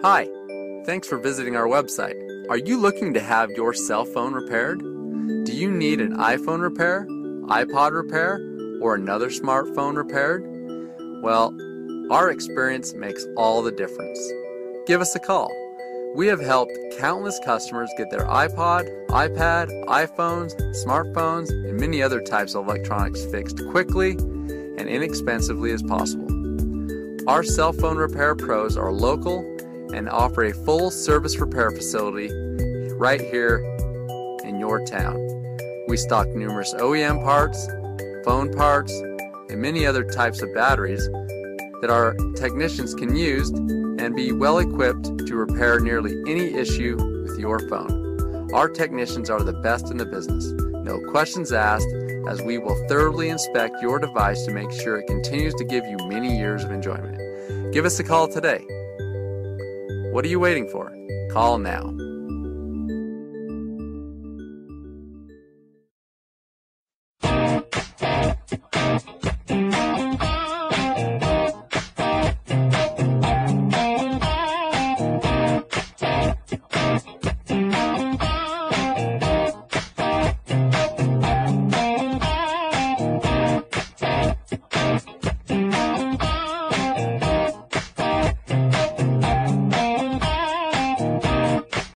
Hi, thanks for visiting our website. Are you looking to have your cell phone repaired? Do you need an iPhone repair, iPod repair, or another smartphone repaired? Well, our experience makes all the difference. Give us a call. We have helped countless customers get their iPod, iPad, iPhones, smartphones, and many other types of electronics fixed quickly and inexpensively as possible. Our cell phone repair pros are local and offer a full service repair facility right here in your town. We stock numerous OEM parts, phone parts, and many other types of batteries that our technicians can use and be well equipped to repair nearly any issue with your phone. Our technicians are the best in the business. No questions asked, as we will thoroughly inspect your device to make sure it continues to give you many years of enjoyment. Give us a call today. What are you waiting for? Call now.